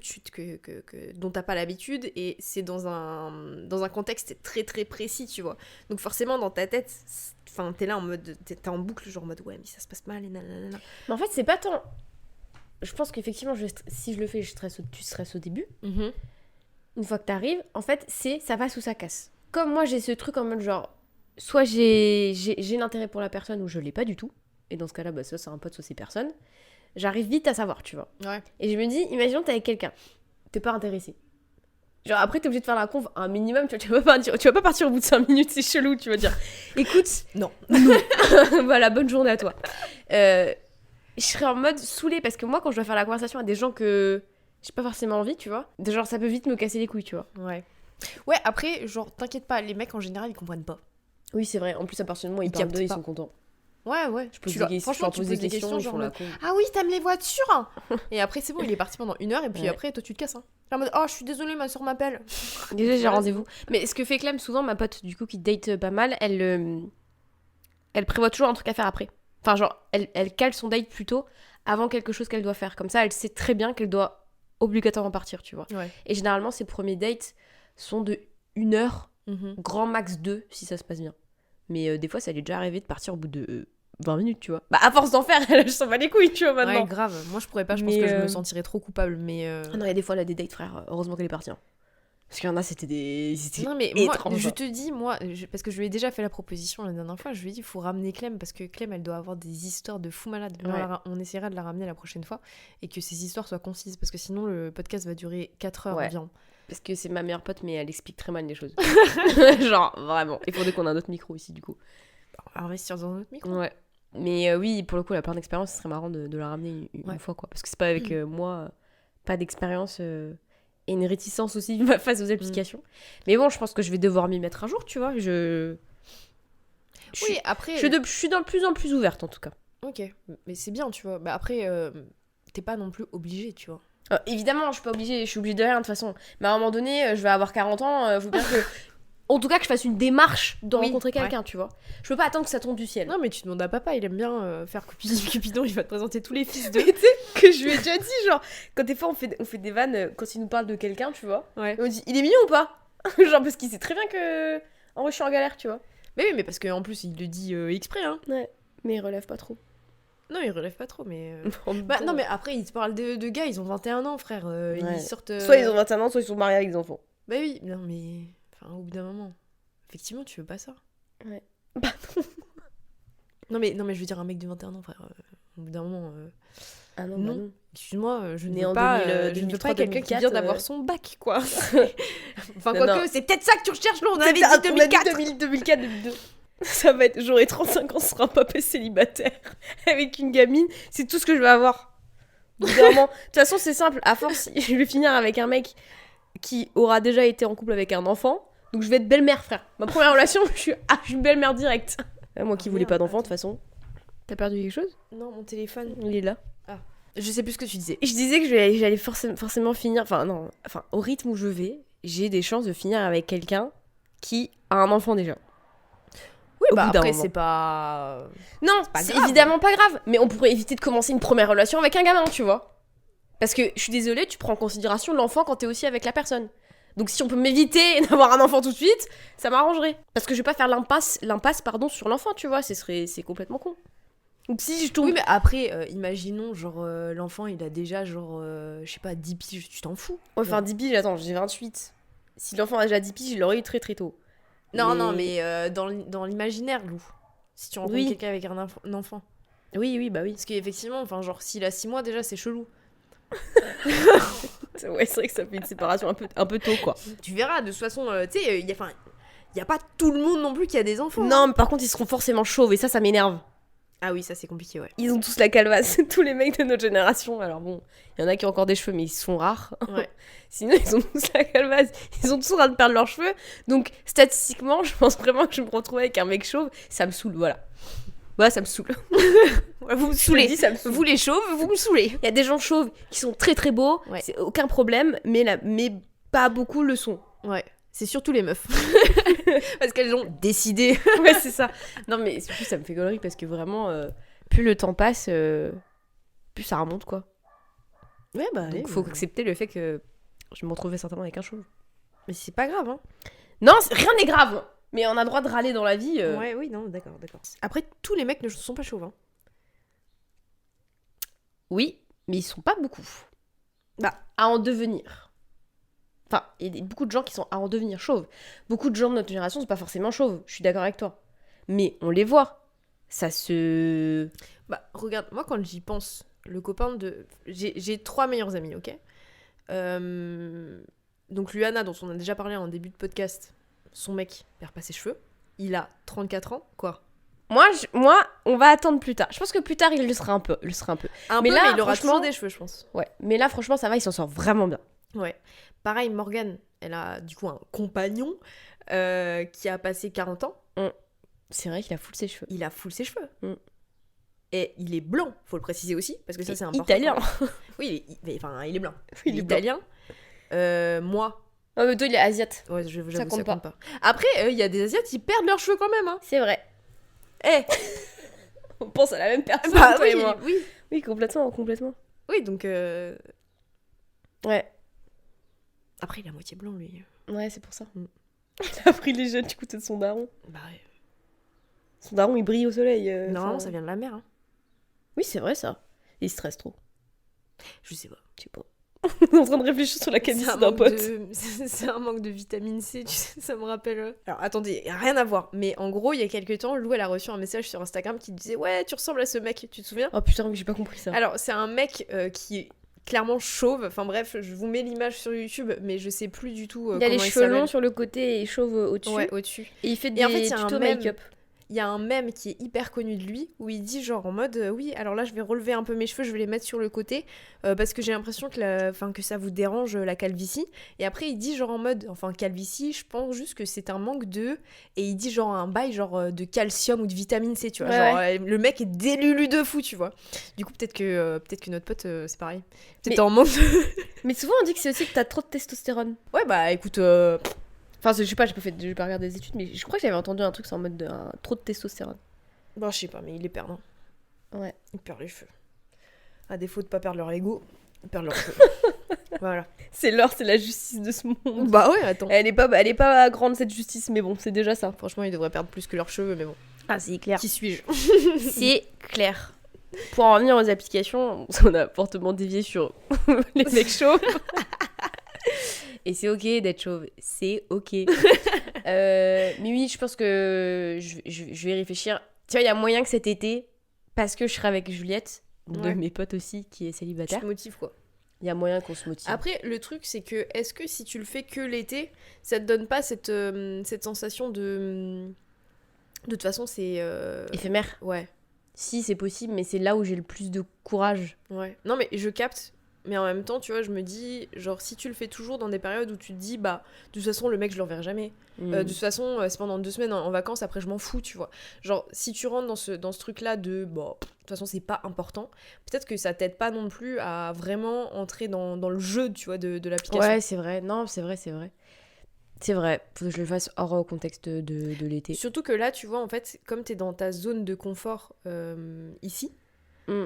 dont t'as pas l'habitude et c'est dans un contexte très très précis, tu vois. Donc forcément, dans ta tête, t'es là en mode, t'es en boucle, genre en mode, ouais, mais ça se passe mal et nanana. Mais en fait, c'est pas tant... Je pense qu'effectivement, si je le fais, tu stresses au début. Une fois que t'arrives, en fait, ça passe ou ça casse. Comme moi, j'ai ce truc en mode genre, soit j'ai l'intérêt pour la personne ou je l'ai pas du tout. Et dans ce cas-là, bah, soit c'est un pote, soit c'est personne. J'arrive vite à savoir, tu vois. Ouais. Et je me dis, imaginons t'es avec quelqu'un, t'es pas intéressé. Genre après t'es obligé de faire la conf un minimum, tu vas pas partir au bout de 5 minutes, c'est chelou, tu vas dire, écoute, non. Voilà, bonne journée à toi. Je serais en mode saoulée parce que moi quand je dois faire la conversation à des gens que j'ai pas forcément envie, tu vois, genre ça peut vite me casser les couilles, tu vois. Ouais, après, genre t'inquiète pas, les mecs en général ils comprennent pas. Oui, c'est vrai, en plus à partir du moment où ils parlent d'eux, ils sont contents. Ouais. Franchement, tu poses des questions, genre ah oui, t'aimes les voitures. Et après, c'est bon, il est parti pendant 1 heure et puis après, toi, tu te casses. Hein. En mode, oh, je suis désolée, ma soeur m'appelle. Déjà, j'ai rendez-vous. Mais ce que fait Clem, souvent, ma pote, du coup, qui date pas mal, elle prévoit toujours un truc à faire après. Enfin, genre, elle cale son date plutôt avant quelque chose qu'elle doit faire. Comme ça, elle sait très bien qu'elle doit obligatoirement partir, tu vois. Ouais. Et généralement, ses premiers dates sont de 1 heure, grand max 2, si ça se passe bien. Mais des fois, ça lui est déjà arrivé de partir au bout de 20 minutes, tu vois. Bah, à force d'en faire, je s'en bats les couilles, tu vois, maintenant. Ouais, grave. Moi, je pourrais pas, je pense que je me sentirais trop coupable, mais... Ah non, il y a des fois, là, des dates, frère, heureusement qu'elle est partie. Hein. Parce qu'il y en a, c'était non, mais étrange. Moi, je te dis, parce que je lui ai déjà fait la proposition la dernière fois, je lui ai dit, il faut ramener Clem, parce que Clem, elle doit avoir des histoires de fou malade. Ouais. On essaiera de la ramener la prochaine fois, et que ces histoires soient concises, parce que sinon, le podcast va durer 4 heures environ. Parce que c'est ma meilleure pote, mais elle explique très mal les choses. Genre, vraiment. Il faudrait qu'on ait un autre micro ici, du coup. Investir dans un autre micro. Ouais. Mais oui, pour le coup, elle a plein d'expérience, ce serait marrant de la ramener une fois, quoi. Parce que c'est pas avec moi, pas d'expérience et une réticence aussi face aux applications. Mais bon, je pense que je vais devoir m'y mettre un jour, tu vois. Oui, après... Je suis de plus en plus ouverte, en tout cas. Ok, mais c'est bien, tu vois. Bah après, t'es pas non plus obligée, tu vois. Évidemment, je suis pas obligée, je suis obligée de rien, de toute façon. Mais à un moment donné, je vais avoir 40 ans, faut bien que... En tout cas, que je fasse une démarche de rencontrer quelqu'un, tu vois. Je peux pas attendre que ça tombe du ciel. Non, mais tu demandes à papa, il aime bien faire Cupidon, il va te présenter tous les fils de... Mais tu sais, que je lui ai déjà dit, genre, quand des fois on fait des vannes, quand il nous parle de quelqu'un, tu vois, ouais. On dit, il est mignon ou pas? Genre, parce qu'il sait très bien que... En vrai, je suis en galère, tu vois. Mais oui, mais parce qu'en plus, il le dit exprès, hein. Ouais, mais il relève pas trop. Non, il relève pas trop, mais... non, mais après, il te parle de gars, ils ont 21 ans, frère. Ils sortent... Soit ils ont 21 ans, soit ils sont mariés avec des enfants. Bah oui, non, mais... Enfin, au bout d'un moment... Effectivement, tu veux pas ça. Ouais. Bah non. Non, mais je veux dire, un mec de 21 ans, frère, au bout d'un moment... Ah non, non. Bah non. Excuse-moi, je ne veux veux pas quelqu'un qui vient d'avoir son bac, quoi. Enfin, quoique, c'est peut-être ça que tu recherches, là, on avait dit 2004. 2004, 2002. Ça va être, j'aurai 35 ans, ce sera un papa célibataire avec une gamine, c'est tout ce que je vais avoir. Évidemment. De toute façon, c'est simple, à force, je vais finir avec un mec qui aura déjà été en couple avec un enfant, donc je vais être belle-mère, frère. Ma première relation, je suis belle-mère directe. Moi qui voulais pas d'enfant, de toute façon. T'as perdu quelque chose ? Non, mon téléphone. Il est là. Ah. Je sais plus ce que tu disais. Je disais que j'allais forcément finir, enfin, au rythme où je vais, j'ai des chances de finir avec quelqu'un qui a un enfant déjà. Oui, bah après, c'est pas... Non, c'est évidemment pas grave. Mais on pourrait éviter de commencer une première relation avec un gamin, tu vois. Parce que, je suis désolée, tu prends en considération l'enfant quand t'es aussi avec la personne. Donc si on peut m'éviter d'avoir un enfant tout de suite, ça m'arrangerait. Parce que je vais pas faire l'impasse sur l'enfant, tu vois. C'est complètement con. Donc si je tombe... Oui, mais après, imaginons, genre, l'enfant, il a déjà, genre, je sais pas, 10 piges, tu t'en fous. Ouais, enfin, 10 piges, attends, j'ai 28. Si l'enfant a déjà 10 piges, je l'aurais eu très très tôt. Non, mais dans l'imaginaire, Lou. Si tu rencontres quelqu'un avec un enfant. Oui, bah oui. Parce qu'effectivement, enfin, genre, s'il a 6 mois, déjà, c'est chelou. Ouais, c'est vrai que ça fait une séparation un peu tôt, quoi. Tu verras, de toute façon, tu sais, il y a pas tout le monde non plus qui a des enfants. Non, mais par contre, ils seront forcément chauves, et ça m'énerve. Ah oui, ça c'est compliqué, ouais. Ils ont tous la calvasse, tous les mecs de notre génération. Alors bon, il y en a qui ont encore des cheveux, mais ils sont rares. Ouais. Sinon, ils ont tous la calvasse. Ils sont tous en train de perdre leurs cheveux. Donc, statistiquement, je pense vraiment que je me retrouve avec un mec chauve. Ça me saoule, voilà. Voilà, ça me saoule. Vous me saoulez. Ça me saoule. Vous les chauves, vous me saoulez. Il y a des gens chauves qui sont très très beaux. Ouais. C'est aucun problème, mais pas beaucoup le sont. Ouais. C'est surtout les meufs. Parce qu'elles ont décidé. Ouais, c'est ça. Non, mais surtout, ça me fait gaulerie parce que vraiment, plus le temps passe, plus ça remonte, quoi. Ouais, bah. Donc, faut accepter le fait que je me retrouvais certainement avec un chauve. Mais c'est pas grave, hein. Non, rien n'est grave. Mais on a le droit de râler dans la vie. Ouais, oui, non, d'accord. Après, tous les mecs ne sont pas chauves, hein. Oui, mais ils sont pas beaucoup. Bah, à en devenir. Enfin, il y a beaucoup de gens qui sont à en devenir chauves. Beaucoup de gens de notre génération sont pas forcément chauves. Je suis d'accord avec toi. Mais on les voit. Ça se... Bah, regarde, moi quand j'y pense, le copain de... J'ai 3 meilleurs amis, ok ? Donc Luana, dont on a déjà parlé en début de podcast, son mec perd pas ses cheveux. Il a 34 ans, quoi. Moi, on va attendre plus tard. Je pense que plus tard, il le sera un peu. Mais là, il aura toujours des cheveux, je pense. Ouais, mais là, franchement, ça va, il s'en sort vraiment bien. Ouais. Pareil, Morgane, elle a du coup un compagnon qui a passé 40 ans. C'est vrai qu'il a full ses cheveux. Il a full ses cheveux. Et il est blanc, faut le préciser aussi, parce que ça c'est important. Italien. Oui, il est blanc. Oui, il est italien. Moi... Oh, mais toi, il est asiate. Ouais, j'avoue, ça compte pas. Après, il y a des Asiates qui perdent leurs cheveux quand même. Hein. C'est vrai. On pense à la même personne, bah, toi oui, et moi. Oui, complètement. Oui, donc... Ouais. Après, il est à moitié blanc, lui. Ouais, c'est pour ça. Il a pris les jeunes du côté de son daron. Bah ouais. Son daron, il brille au soleil. Normalement, ça vient de la mer. Hein. Oui, c'est vrai, ça. Il stresse trop. Je sais pas. On est en train de réfléchir sur la calvitie d'un pote. C'est un manque de vitamine C, tu sais, ça me rappelle... Alors, attendez, rien à voir. Mais en gros, il y a quelques temps, Lou, elle a reçu un message sur Instagram qui disait « Ouais, tu ressembles à ce mec, tu te souviens ?» Oh putain, mais j'ai pas compris ça. Alors, c'est un mec qui est clairement chauve. Enfin bref, je vous mets l'image sur YouTube, mais je sais plus du tout comment il s'appelle. Il a les cheveux longs sur le côté et chauve au-dessus. Ouais, au-dessus. Et il fait des tutos make-up. Il y a un mème qui est hyper connu de lui où il dit genre en mode oui, alors là je vais relever un peu mes cheveux, je vais les mettre sur le côté parce que j'ai l'impression que ça vous dérange la calvitie. Et après il dit genre en mode calvitie, je pense juste que c'est un manque de, et il dit genre un bail genre de calcium ou de vitamine C, tu vois. Ouais. Genre le mec est délulu de fou, tu vois. Du coup peut-être que notre pote c'est pareil. Peut-être en manque de... Mais souvent on dit que c'est aussi que t'as trop de testostérone. Ouais bah écoute Enfin, je sais pas, j'ai pas regardé des études, mais je crois que j'avais entendu un truc, c'est en mode de trop de testostérone. Bon, je sais pas, mais il les perd, non ? Ouais. Il perd les cheveux. À défaut de pas perdre leur ego, ils perdent leurs cheveux. Voilà. C'est la justice de ce monde. Bah ouais, attends. Elle est pas grande cette justice, mais bon, c'est déjà ça. Franchement, ils devraient perdre plus que leurs cheveux, mais bon. Ah, c'est clair. Qui suis-je ? C'est clair. Pour en revenir aux applications, on a fortement dévié sur les mecs chauves. Et c'est ok d'être chauve, c'est ok. Mais oui, je pense que je vais réfléchir. Tu vois, il y a moyen que cet été, parce que je serai avec Juliette, de mes potes aussi, qui est célibataire. Tu te motives quoi. il y a moyen qu'on se motive. Après, le truc, c'est que, est-ce que si tu le fais que l'été, ça te donne pas cette sensation de... De toute façon, c'est... éphémère. Ouais. Si, c'est possible, mais c'est là où j'ai le plus de courage. Ouais. Non, mais je capte. Mais en même temps, tu vois, je me dis, genre, si tu le fais toujours dans des périodes où tu te dis, bah, de toute façon, le mec, je le reverrai jamais. De toute façon, c'est pendant 2 semaines en vacances, après, je m'en fous, tu vois. Genre, si tu rentres dans ce truc-là de, bon, de toute façon, c'est pas important, peut-être que ça t'aide pas non plus à vraiment entrer dans le jeu, tu vois, de l'application. Ouais, c'est vrai. Non, c'est vrai. C'est vrai, faut que je le fasse hors contexte de l'été. Surtout que là, tu vois, en fait, comme t'es dans ta zone de confort ici,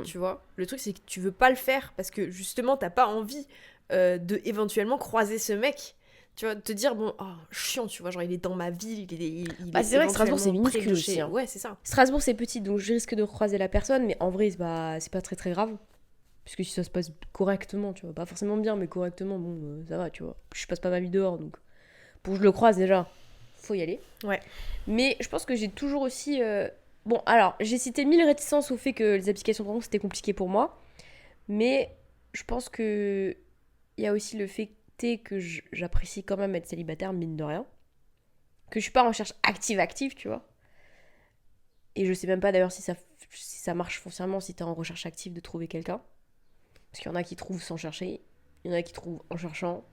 tu vois, le truc, c'est que tu veux pas le faire parce que, justement, t'as pas envie de éventuellement croiser ce mec. Tu vois, te dire, bon, chiant, tu vois, genre, il est dans ma ville, c'est vrai que Strasbourg, c'est minuscule aussi. Hein. Ouais, c'est ça. Strasbourg, c'est petit, donc je risque de croiser la personne, mais en vrai, c'est pas très très grave. Puisque si ça se passe correctement, tu vois, pas forcément bien, mais correctement, bon, ça va, tu vois. Je passe pas ma vie dehors, donc... Pour que je le croise déjà, faut y aller. Ouais. Mais je pense que j'ai toujours aussi... Bon, alors, j'ai cité 1000 réticences au fait que les applications de rencontre, c'était compliqué pour moi. Mais je pense que il y a aussi le fait que j'apprécie quand même être célibataire, mine de rien. Que je suis pas en recherche active, tu vois. Et je sais même pas d'ailleurs si ça marche foncièrement, si t'es en recherche active de trouver quelqu'un. Parce qu'il y en a qui trouvent sans chercher, il y en a qui trouvent en cherchant...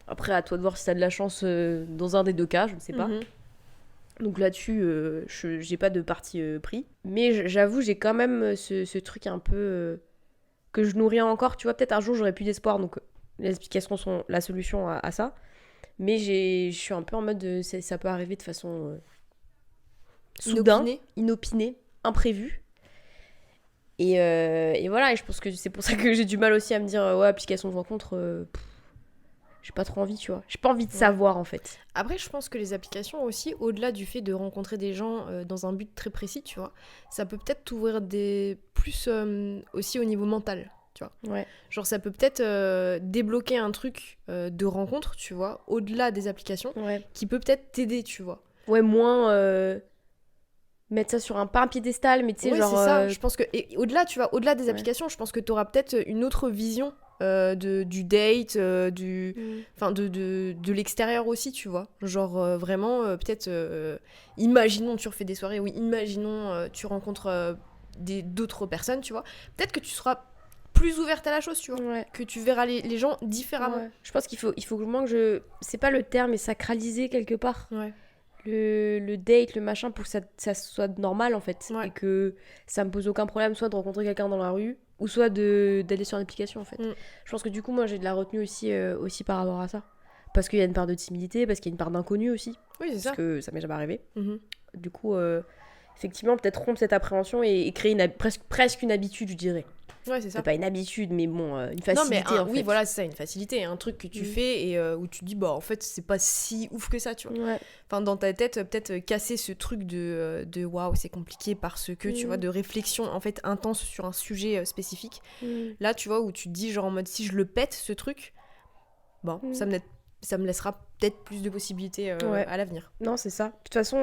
Après, à toi de voir si t'as de la chance dans un des deux cas, je ne sais pas. Donc là-dessus, j'ai pas de parti pris. Mais j'avoue, j'ai quand même ce truc un peu que je nourris encore. Tu vois, peut-être un jour, j'aurai plus d'espoir. Donc les explications sont la solution à ça. Mais je suis un peu en mode, ça peut arriver de façon soudain, inopinée, imprévue. Et voilà, et je pense que c'est pour ça que j'ai du mal aussi à me dire, ouais, application de rencontre... j'ai pas trop envie, tu vois. J'ai pas envie de savoir, en fait. Après, je pense que les applications aussi, au-delà du fait de rencontrer des gens dans un but très précis, tu vois, ça peut peut-être t'ouvrir plus aussi au niveau mental, tu vois. Ouais. Genre, ça peut peut-être débloquer un truc de rencontre, tu vois, au-delà des applications, qui peut peut-être t'aider, tu vois. Ouais, moins... mettre ça sur un piédestal, mais tu sais, genre... c'est ça. Je pense que... Et au-delà, tu vois, au-delà des applications, je pense que t'auras peut-être une autre vision du date, enfin de l'extérieur aussi, tu vois. Genre vraiment, peut-être, imaginons tu refais des soirées, oui, imaginons tu rencontres d'autres personnes, tu vois. Peut-être que tu seras plus ouverte à la chose, tu vois. Que tu verras les gens différemment. Ouais. Je pense qu'il faut que c'est pas le terme, mais sacraliser quelque part. Ouais. Le date, le machin, pour que ça soit normal en fait. Et que ça me pose aucun problème, soit de rencontrer quelqu'un dans la rue, ou soit d'aller sur une application en fait. Je pense que du coup, moi j'ai de la retenue aussi par rapport à ça. Parce qu'il y a une part de timidité, parce qu'il y a une part d'inconnu aussi. Oui, c'est ça. Parce que ça m'est jamais arrivé. Du coup, effectivement, peut-être rompre cette appréhension et créer presque une habitude, je dirais. Ouais, c'est ça. C'est pas une habitude, mais bon, une facilité en fait. Oui, voilà, c'est ça, une facilité. Un truc que tu fais et où tu te dis, bah en fait, c'est pas si ouf que ça, tu vois. Ouais. Enfin, dans ta tête, peut-être casser ce truc de waouh, c'est compliqué parce que, tu vois, de réflexion en fait intense sur un sujet spécifique. Là, tu vois, où tu te dis, genre en mode, si je le pète, ce truc, bon, ça me laissera peut-être plus de possibilités à l'avenir. Non, c'est ça. De toute façon,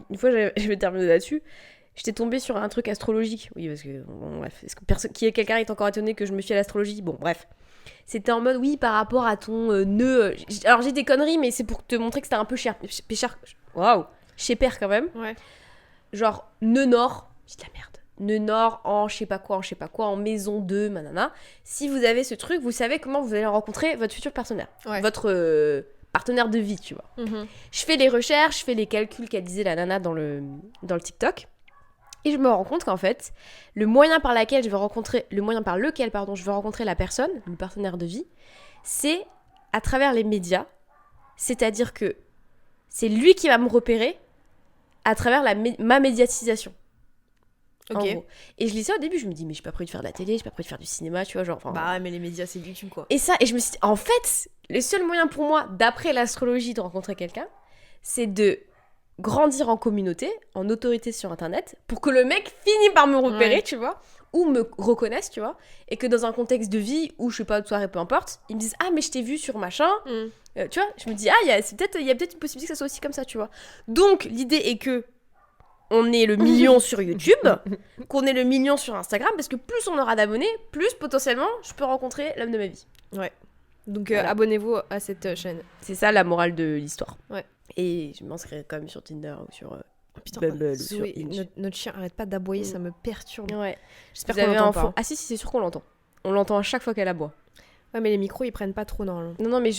une fois, je vais terminer là-dessus. J'étais tombée sur un truc astrologique. Oui, parce que, bon, bref. Est-ce que quelqu'un est encore étonné que je me fie à l'astrologie ? Bon, bref. C'était en mode, oui, par rapport à ton nœud. Alors, j'ai des conneries, mais c'est pour te montrer que c'était un peu cher. Waouh ! Chez Père, quand même. Ouais. Genre, nœud nord. J'ai de la merde. Nœud nord en je sais pas quoi, en maison 2, manana. Si vous avez ce truc, vous savez comment vous allez rencontrer votre futur partenaire. Ouais. Votre partenaire de vie, tu vois. Je fais les recherches, je fais les calculs qu'elle disait la nana dans le TikTok. Et je me rends compte qu'en fait, le moyen par lequel je vais rencontrer la personne, le partenaire de vie, c'est à travers les médias. C'est-à-dire que c'est lui qui va me repérer à travers ma médiatisation. Ok. En gros. Et je lis ça au début, je me dis, mais j'ai pas prévu de faire de la télé, j'ai pas prévu de faire du cinéma, tu vois, genre... Bah, mais les médias, c'est YouTube, quoi. Et je me suis dit, en fait, le seul moyen pour moi, d'après l'astrologie, de rencontrer quelqu'un, c'est de grandir en communauté, en autorité sur Internet, pour que le mec finisse par me repérer, tu vois, ou me reconnaisse, tu vois, et que dans un contexte de vie où je sais pas, de soirée, peu importe, ils me disent, ah, mais je t'ai vu sur machin, tu vois, je me dis, ah, il y a peut-être une possibilité que ça soit aussi comme ça, tu vois. Donc, l'idée est que on ait le million sur YouTube, qu'on ait le million sur Instagram, parce que plus on aura d'abonnés, plus potentiellement je peux rencontrer l'homme de ma vie. Ouais. Donc abonnez-vous à cette chaîne. C'est ça la morale de l'histoire. Ouais. Et je m'inscrirai quand même sur Tinder ou sur putain, Bumble ou Zoé, sur Hinge. Notre chien arrête pas d'aboyer, ça me perturbe. Ouais. J'espère Vous qu'on avez l'entend un fond. pas. Ah si, c'est sûr qu'on l'entend. On l'entend à chaque fois qu'elle aboie. Ouais, mais les micros ils prennent pas trop normalement. Non, mais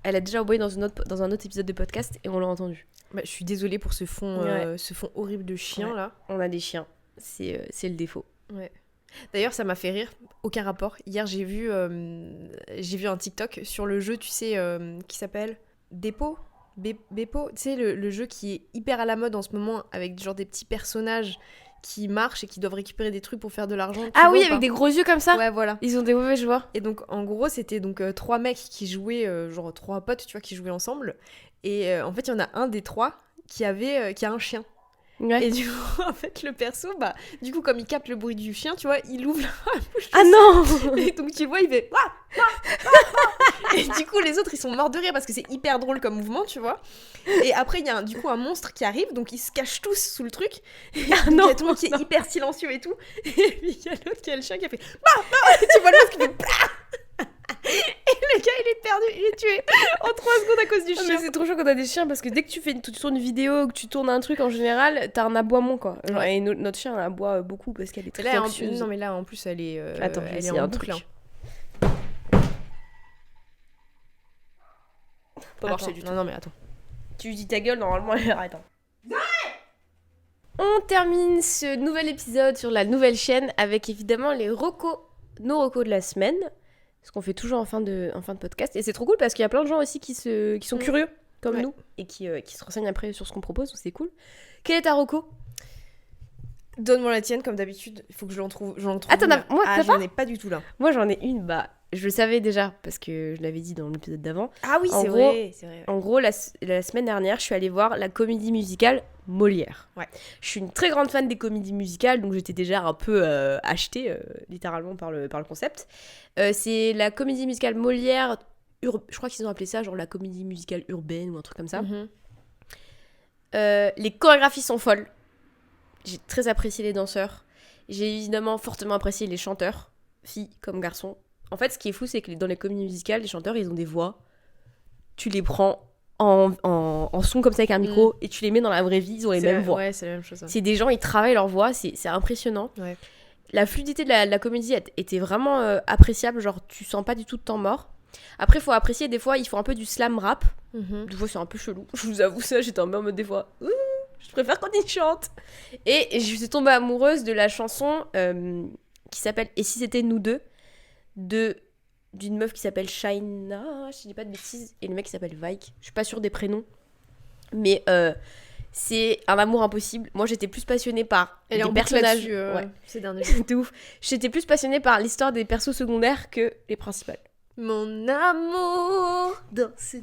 elle a déjà aboyé dans un autre épisode de podcast et on l'a entendu. Bah, je suis désolée pour ce fond horrible de chien là. On a des chiens, c'est le défaut. Ouais. D'ailleurs, ça m'a fait rire, aucun rapport. Hier, j'ai vu un TikTok sur le jeu, tu sais, qui s'appelle Bepo. Bepo, tu sais, le jeu qui est hyper à la mode en ce moment, avec genre des petits personnages qui marchent et qui doivent récupérer des trucs pour faire de l'argent. Ah oui, avec des gros yeux comme ça. Ouais, voilà. Ils ont des mauvais joueurs. Et donc, en gros, c'était donc 3 mecs qui jouaient, genre 3 potes, tu vois, qui jouaient ensemble. Et en fait, il y en a un des 3 qui a un chien. Ouais. Et du coup, en fait, le perso, bah, du coup, comme il capte le bruit du chien, tu vois, il ouvre la bouche. Ah non. Et donc, tu vois, il fait... Et du coup, les autres, ils sont morts de rire parce que c'est hyper drôle comme mouvement, tu vois. Et après, il y a du coup un monstre qui arrive, donc ils se cachent tous sous le truc. Et il y a tout le monde qui est hyper silencieux et tout. Et puis, il y a l'autre qui a le chien qui a fait... Et tu vois l'autre qui fait... Et le gars, il est perdu, il est tué en 3 secondes à cause du chien. Mais c'est trop chaud quand t'as des chiens parce que dès que tu tournes une vidéo, que tu tournes un truc en général, t'as un aboiement quoi. Genre, et notre chien aboie beaucoup parce qu'elle est très anxieuse. Non mais là en plus elle est, Attends, elle est en boucle. Pas marcher du tout. Non mais attends. Tu dis ta gueule, normalement elle arrête. On termine ce nouvel épisode sur la nouvelle chaîne avec évidemment nos recos de la semaine. Ce qu'on fait toujours en fin de podcast. Et c'est trop cool parce qu'il y a plein de gens aussi qui sont curieux, comme nous, et qui se renseignent après sur ce qu'on propose, donc c'est cool. Quel est ta reco ? Donne-moi la tienne, comme d'habitude. Il faut que j'en trouve. Ah, j'en ai pas du tout là. Moi, j'en ai une, je le savais déjà, parce que je l'avais dit dans l'épisode d'avant. Ah oui, c'est vrai. En gros, la semaine dernière, je suis allée voir la comédie musicale Molière. Ouais. Je suis une très grande fan des comédies musicales, donc j'étais déjà un peu achetée, littéralement, par le concept. C'est la comédie musicale Molière, je crois qu'ils ont appelé ça genre la comédie musicale urbaine ou un truc comme ça. Les chorégraphies sont folles. J'ai très apprécié les danseurs. J'ai évidemment fortement apprécié les chanteurs, filles comme garçons. En fait, ce qui est fou, c'est que dans les comédies musicales, les chanteurs, ils ont des voix. Tu les prends en son comme ça avec un micro et tu les mets dans la vraie vie, ils ont les mêmes voix. Ouais, c'est la même chose. C'est des gens, ils travaillent leur voix, c'est impressionnant. Ouais. La fluidité de la comédie était vraiment appréciable, genre tu sens pas du tout de temps mort. Après, il faut apprécier, des fois, ils font un peu du slam rap. Des fois, c'est un peu chelou. Je vous avoue ça, j'étais en mode des fois... Je préfère quand ils chantent. Et je suis tombée amoureuse de la chanson qui s'appelle Et si c'était nous deux d'une meuf qui s'appelle Shaina, je dis pas de bêtises, et le mec qui s'appelle Vike. Je suis pas sûre des prénoms. Mais c'est un amour impossible. Moi, j'étais plus passionnée par les personnages. Ces derniers jours. De ouf. J'étais plus passionnée par l'histoire des persos secondaires que les principales. Mon amour. Danse.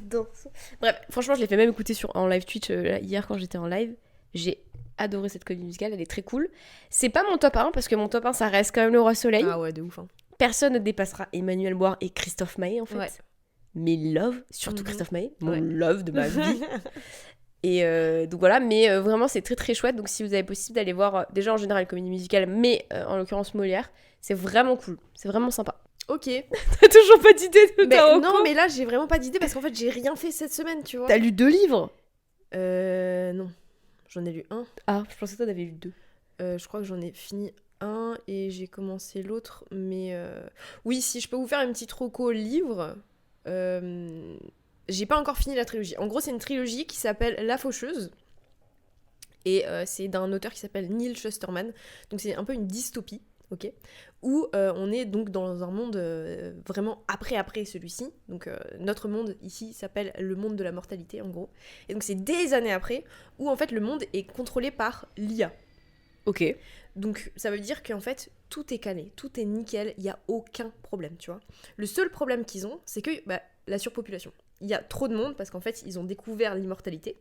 Bref, franchement, je l'ai fait même écouter en live Twitch hier quand j'étais en live. J'ai adoré cette comédie musicale, elle est très cool. C'est pas mon top 1 parce que mon top 1 ça reste quand même Le Roi Soleil. Ah ouais, de ouf. Hein. Personne ne dépassera Emmanuel Boire et Christophe Maé en fait. Ouais. Mes love, surtout Christophe Maé, mon love de ma vie. Et donc voilà, mais vraiment c'est très très chouette. Donc si vous avez possible d'aller voir déjà en général comédie musicale, mais en l'occurrence Molière, c'est vraiment cool, c'est vraiment sympa. Ok. T'as toujours pas d'idée de ta reco ? Non, mais là j'ai vraiment pas d'idée parce qu'en fait j'ai rien fait cette semaine, tu vois. T'as lu 2 livres ? Non. J'en ai lu 1. Ah, je pensais que t'en avais lu 2. Je crois que j'en ai fini 1 et j'ai commencé l'autre. Mais oui, si je peux vous faire une petite reco livre, j'ai pas encore fini la trilogie. En gros, c'est une trilogie qui s'appelle La Faucheuse. Et c'est d'un auteur qui s'appelle Neil Shusterman. Donc c'est un peu une dystopie, ok, où on est donc dans un monde vraiment après celui-ci. Donc notre monde ici s'appelle le monde de la mortalité en gros. Et donc c'est des années après où en fait le monde est contrôlé par l'IA. Ok. Donc ça veut dire qu'en fait tout est calé, tout est nickel, il n'y a aucun problème, tu vois. Le seul problème qu'ils ont, c'est que la surpopulation. Il y a trop de monde parce qu'en fait ils ont découvert l'immortalité.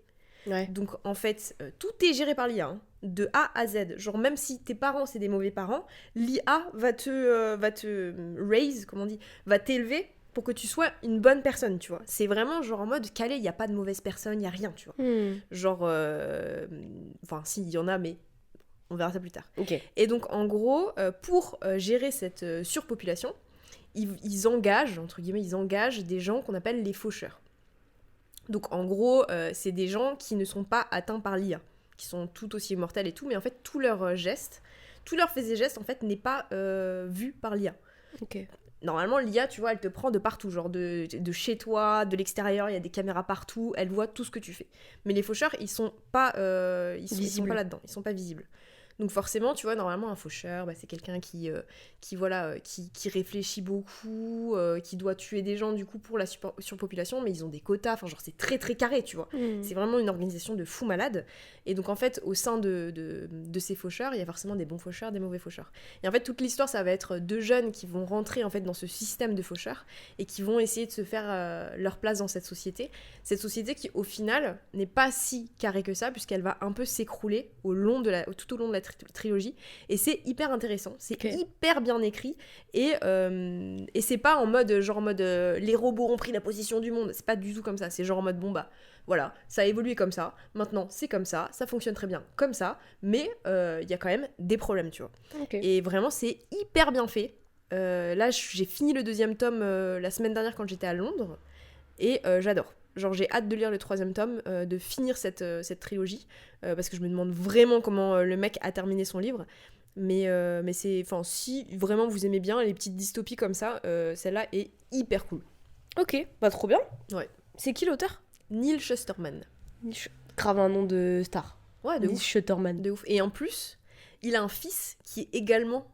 Ouais. Donc en fait, tout est géré par l'IA, hein, de A à Z. Genre même si tes parents c'est des mauvais parents, l'IA va te raise, comment on dit, va t'élever pour que tu sois une bonne personne, tu vois. C'est vraiment genre en mode calé, il y a pas de mauvaise personne, il y a rien, tu vois. Genre, enfin si, il y en a, mais On verra ça plus tard. Ok. Et donc, en gros, pour gérer cette surpopulation, ils engagent, entre guillemets, des gens qu'on appelle les faucheurs. Donc, en gros, c'est des gens qui ne sont pas atteints par l'IA, qui sont tout aussi mortels et tout, mais en fait, tous leurs gestes, tous leurs faits et gestes, en fait, n'est pas vu par l'IA. Ok. Normalement, l'IA, tu vois, elle te prend de partout, genre de chez toi, de l'extérieur, il y a des caméras partout, elle voit tout ce que tu fais. Mais les faucheurs, ils sont pas là-dedans, ils sont pas visibles. Donc forcément, tu vois, normalement, un faucheur, c'est quelqu'un qui réfléchit beaucoup, qui doit tuer des gens, du coup, pour la surpopulation, mais ils ont des quotas, enfin, genre, c'est très, très carré, tu vois. C'est vraiment une organisation de fous malades. Et donc, en fait, au sein de ces faucheurs, il y a forcément des bons faucheurs, des mauvais faucheurs. Et en fait, toute l'histoire, ça va être deux jeunes qui vont rentrer, en fait, dans ce système de faucheurs et qui vont essayer de se faire leur place dans cette société. Cette société qui, au final, n'est pas si carrée que ça, puisqu'elle va un peu s'écrouler tout au long de la trilogie, et c'est hyper intéressant, c'est hyper bien écrit, et c'est pas en mode les robots ont pris la position du monde, c'est pas du tout comme ça, c'est genre en mode bon bah voilà, ça a évolué comme ça, maintenant c'est comme ça fonctionne très bien comme ça, mais il y a quand même des problèmes, tu vois. Et vraiment c'est hyper bien fait. Là j'ai fini le 2e tome la semaine dernière quand j'étais à Londres, et j'adore. Genre j'ai hâte de lire le 3e tome, de finir cette trilogie, parce que je me demande vraiment comment le mec a terminé son livre. Mais c'est, enfin, si vraiment vous aimez bien les petites dystopies comme ça, celle-là est hyper cool. Ok, bah trop bien. Ouais. C'est qui l'auteur ? Neil Shusterman. Grave un nom de star. Ouais, de Neil ouf. Shusterman. De ouf. Et en plus, il a un fils qui est également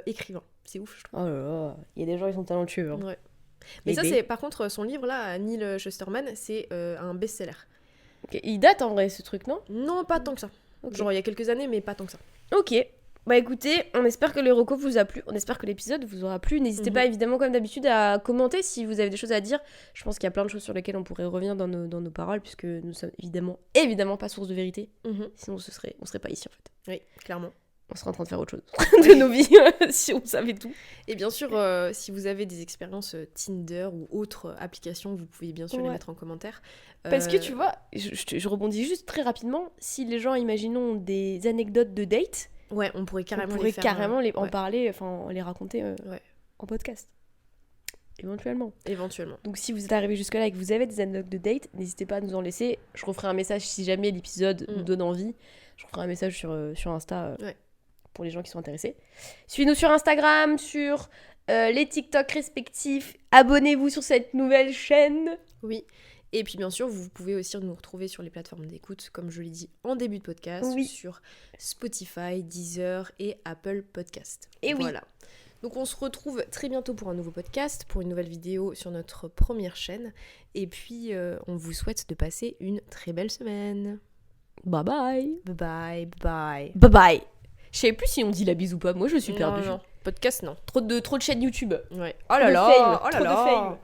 écrivain. C'est ouf, je trouve. Oh là là, il y a des gens qui sont talentueux. Hein. Ouais. Mais ça, c'est par contre, son livre là, Neil Shusterman, c'est un best-seller. Okay. Il date en vrai ce truc, non ? Non, pas tant que ça. Okay. Genre il y a quelques années, mais pas tant que ça. Ok. Bah écoutez, on espère que le reco vous a plu, on espère que l'épisode vous aura plu. N'hésitez pas évidemment comme d'habitude à commenter si vous avez des choses à dire. Je pense qu'il y a plein de choses sur lesquelles on pourrait revenir dans nos paroles, puisque nous sommes évidemment pas source de vérité. Sinon on serait pas ici en fait. Oui, clairement. On serait en train de faire autre chose de nos vies si on savait tout. Et bien sûr, si vous avez des expériences Tinder ou autres applications, vous pouvez bien sûr les mettre en commentaire. Parce que tu vois, je rebondis juste très rapidement, si les gens, imaginons, des anecdotes de date, ouais, on pourrait carrément en parler, enfin les raconter en podcast. Éventuellement. Donc si vous êtes arrivé jusque-là et que vous avez des anecdotes de date, n'hésitez pas à nous en laisser. Je referai un message si jamais l'épisode nous donne envie. Je referai un message sur Insta pour les gens qui sont intéressés. Suivez-nous sur Instagram, sur les TikTok respectifs. Abonnez-vous sur cette nouvelle chaîne. Oui. Et puis bien sûr, vous pouvez aussi nous retrouver sur les plateformes d'écoute, comme je l'ai dit en début de podcast, sur Spotify, Deezer et Apple Podcast. Et voilà. Donc on se retrouve très bientôt pour un nouveau podcast, pour une nouvelle vidéo sur notre première chaîne. Et puis on vous souhaite de passer une très belle semaine. Bye bye. Bye bye. Bye bye. Bye bye. Je sais plus si on dit la bise ou pas, moi je suis perdue. Non. Podcast non. Trop de chaînes YouTube. Ouais. Oh là là. Trop de fame.